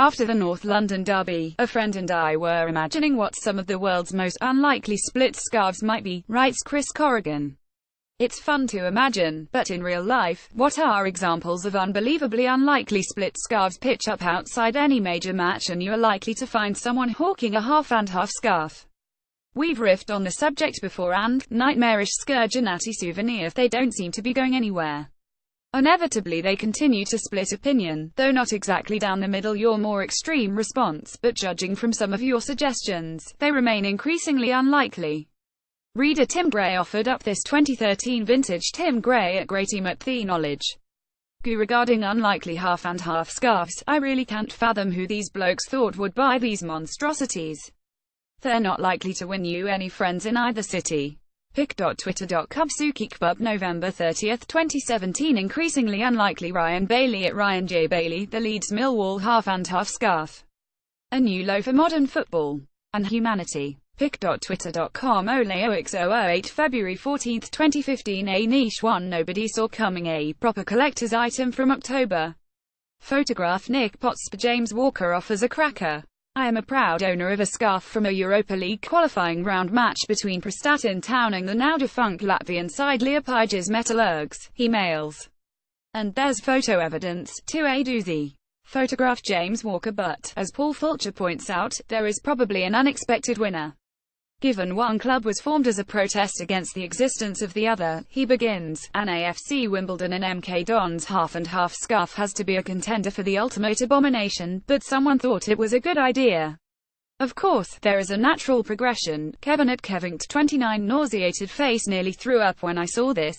After the North London derby, a friend and I were imagining what some of the world's most unlikely split scarves might be, writes Chris Corrigan. It's fun to imagine, but in real life, what are examples of unbelievably unlikely split scarves? Pitch up outside any major match and you are likely to find someone hawking a half-and-half scarf. We've riffed on the subject before and, nightmarish Scourgenati souvenirs, they don't seem to be going anywhere. Inevitably they continue to split opinion, though not exactly down the middle, your more extreme response, but judging from some of your suggestions, they remain increasingly unlikely. Reader Tim Gray offered up this 2013 vintage Tim Gray at Great Team at the Knowledge Goo regarding unlikely half-and-half scarves. I really can't fathom who these blokes thought would buy these monstrosities. They're not likely to win you any friends in either city. Pic.twitter.com Sukikbub November 30, 2017 Increasingly unlikely Ryan Bailey at Ryan J. Bailey, the Leeds Millwall half-and-half scarf. A new low for modern football and humanity. Pic.twitter.com Oleox008 February 14, 2015 A niche one nobody saw coming, a proper collector's item from October. Photograph Nick Potts. James Walker offers a cracker. I am a proud owner of a scarf from a Europa League qualifying round match between Prestatyn Town and the now-defunct Latvian side Liepājas Metalurgs, he mails. And there's photo evidence, to a doozy. Photograph James Walker, but, as Paul Fulcher points out, there is probably an unexpected winner. Given one club was formed as a protest against the existence of the other, he begins, an AFC Wimbledon and MK Dons half-and-half scarf has to be a contender for the ultimate abomination, but someone thought it was a good idea. Of course, there is a natural progression. Kevin at Kevington29 nauseated face nearly threw up when I saw this.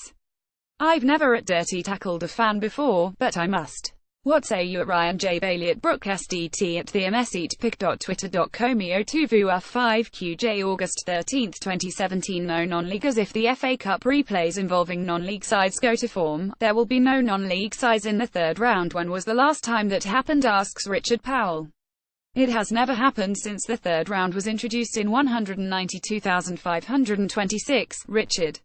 I've never at dirty tackled a fan before, but I must. What say you at Ryan J. Bailey at Brook SDT at the Meseat Pic.twitter.com EO2VUF5QJ August 13, 2017 No non-leaguers. If the FA Cup replays involving non-league sides go to form, there will be no non-league sides in the third round. When was the last time that happened, asks Richard Powell. It has never happened since the third round was introduced in 192,526, Richard.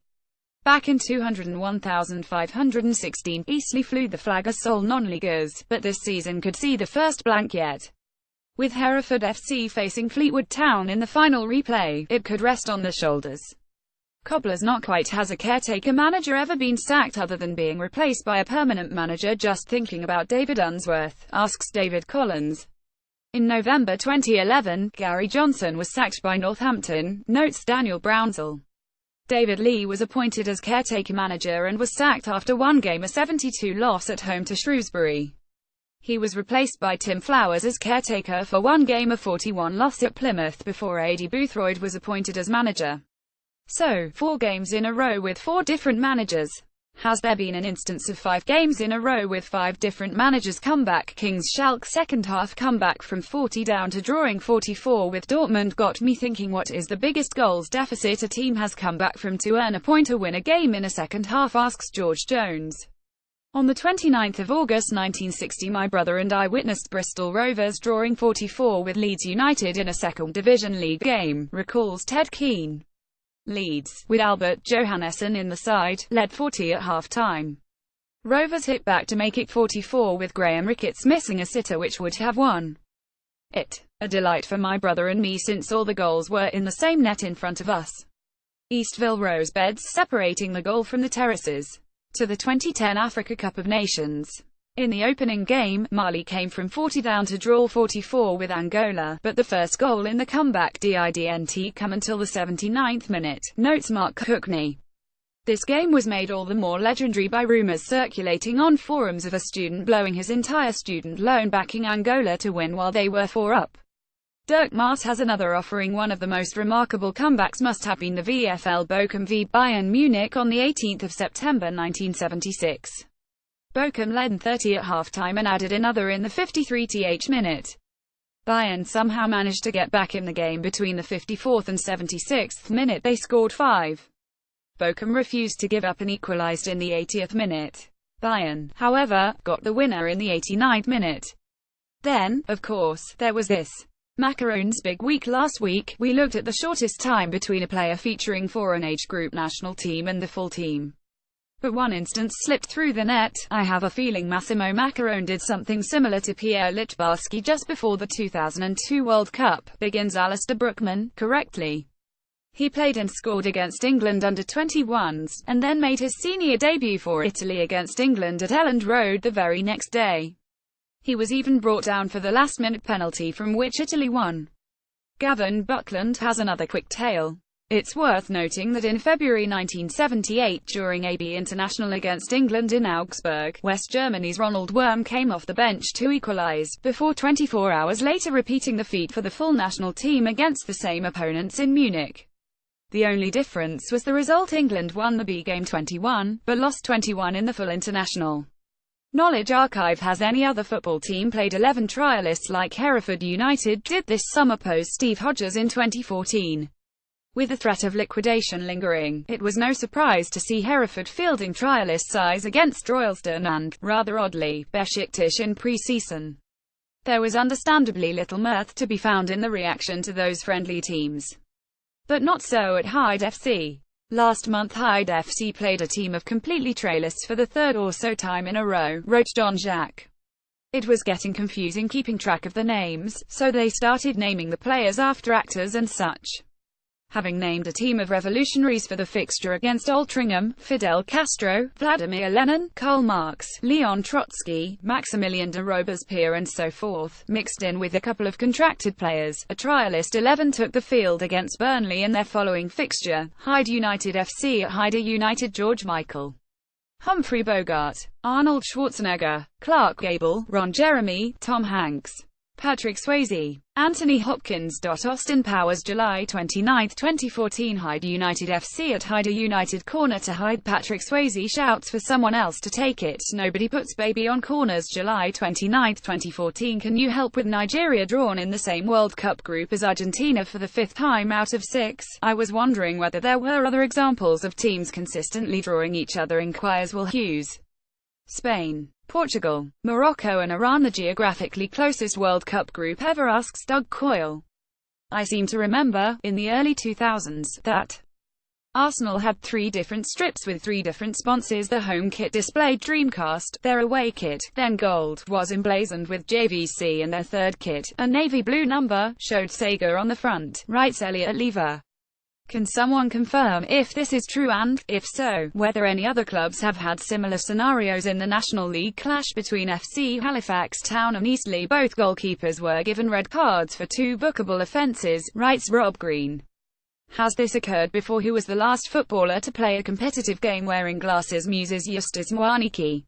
Back in 201,516, Eastleigh flew the flag as sole non-leaguers, but this season could see the first blank yet. With Hereford FC facing Fleetwood Town in the final replay, it could rest on their shoulders. Cobblers not quite. Has a caretaker manager ever been sacked other than being replaced by a permanent manager? Just thinking about David Unsworth, asks David Collins. In November 2011, Gary Johnson was sacked by Northampton, notes Daniel Brownsell. David Lee was appointed as caretaker manager and was sacked after one game, a 72 loss at home to Shrewsbury. He was replaced by Tim Flowers as caretaker for one game, a 41 loss at Plymouth, before Adi Boothroyd was appointed as manager. So, 4 games in a row with 4 different managers. Has there been an instance of 5 games in a row with 5 different managers? Comeback Kings Schalke second half comeback from 40 down to drawing 44 with Dortmund got me thinking, what is the biggest goals deficit a team has come back from to earn a point or win a game in a second half, asks George Jones. On the 29th of August 1960 my brother and I witnessed Bristol Rovers drawing 44 with Leeds United in a second division league game, recalls Ted Keane. Leeds, with Albert Johannesson in the side, led 40 at half-time. Rovers hit back to make it 44 with Graham Ricketts missing a sitter which would have won it. A delight for my brother and me since all the goals were in the same net in front of us. Eastville Rose beds separating the goal from the terraces. To the 2010 Africa Cup of Nations. In the opening game, Mali came from 40 down to draw 44 with Angola, but the first goal in the comeback didn't come until the 79th minute, notes Mark Cookney. This game was made all the more legendary by rumours circulating on forums of a student blowing his entire student loan backing Angola to win while they were 4 up. Dirk Maas has another offering. One of the most remarkable comebacks must have been the VfL Bochum v Bayern Munich on the 18th of September 1976. Bochum led 30 at halftime and added another in the 53th minute. Bayern somehow managed to get back in the game between the 54th and 76th minute. They scored 5. Bochum refused to give up and equalized in the 80th minute. Bayern, however, got the winner in the 89th minute. Then, of course, there was this. Macaroon's big week. Last week, we looked at the shortest time between a player featuring for an age group national team and the full team. but one instance slipped through the net. I have a feeling Massimo Maccarone did something similar to Pierre Littbarski just before the 2002 World Cup, begins Alistair Brookman, correctly. He played and scored against England under-21s, and then made his senior debut for Italy against England at Elland Road the very next day. He was even brought down for the last-minute penalty from which Italy won. Gavin Buckland has another quick tale. It's worth noting that in February 1978, during AB International against England in Augsburg, West Germany's Ronald Wurm came off the bench to equalise, before 24 hours later repeating the feat for the full national team against the same opponents in Munich. The only difference was the result: England won the B game 21, but lost 21 in the full international. Knowledge Archive has any other football team played 11 trialists like Hereford United did this summer, posed Steve Hodges in 2014. With the threat of liquidation lingering, it was no surprise to see Hereford fielding trialist sides against Royalston and, rather oddly, Besiktas in pre-season. There was understandably little mirth to be found in the reaction to those friendly teams. But not so at Hyde FC. Last month Hyde FC played a team of completely trailists for the third or so time in a row, wrote Don Jacques. It was getting confusing keeping track of the names, so they started naming the players after actors and such. Having named a team of revolutionaries for the fixture against Altrincham, Fidel Castro, Vladimir Lenin, Karl Marx, Leon Trotsky, Maximilian de Robespierre and so forth, mixed in with a couple of contracted players, a trialist 11 took the field against Burnley in their following fixture: Hyde United FC at Hyde United. George Michael, Humphrey Bogart, Arnold Schwarzenegger, Clark Gable, Ron Jeremy, Tom Hanks, Patrick Swayze, Anthony Hopkins. Austin Powers, July 29, 2014. Hyde United FC at Hyde United. Corner to Hyde. Patrick Swayze shouts for someone else to take it. Nobody puts baby on corners. July 29, 2014. Can you help with Nigeria drawn in the same World Cup group as Argentina for the 5th time out of 6? I was wondering whether there were other examples of teams consistently drawing each other, inquires Will Hughes. Spain, Portugal, Morocco and Iran, the geographically closest World Cup group ever, asks Doug Coyle. I seem to remember, in the early 2000s, that Arsenal had 3 different strips with 3 different sponsors. The home kit displayed Dreamcast, their away kit, then gold, was emblazoned with JVC, and their third kit, a navy blue number, showed Sega on the front, writes Elliot Lever. Can someone confirm if this is true and, if so, whether any other clubs have had similar scenarios in the National League clash between FC Halifax Town and Eastleigh? Both goalkeepers were given red cards for 2 bookable offences, writes Rob Green. Has this occurred before? Who was the last footballer to play a competitive game wearing glasses? Muses Justus Mwaniki.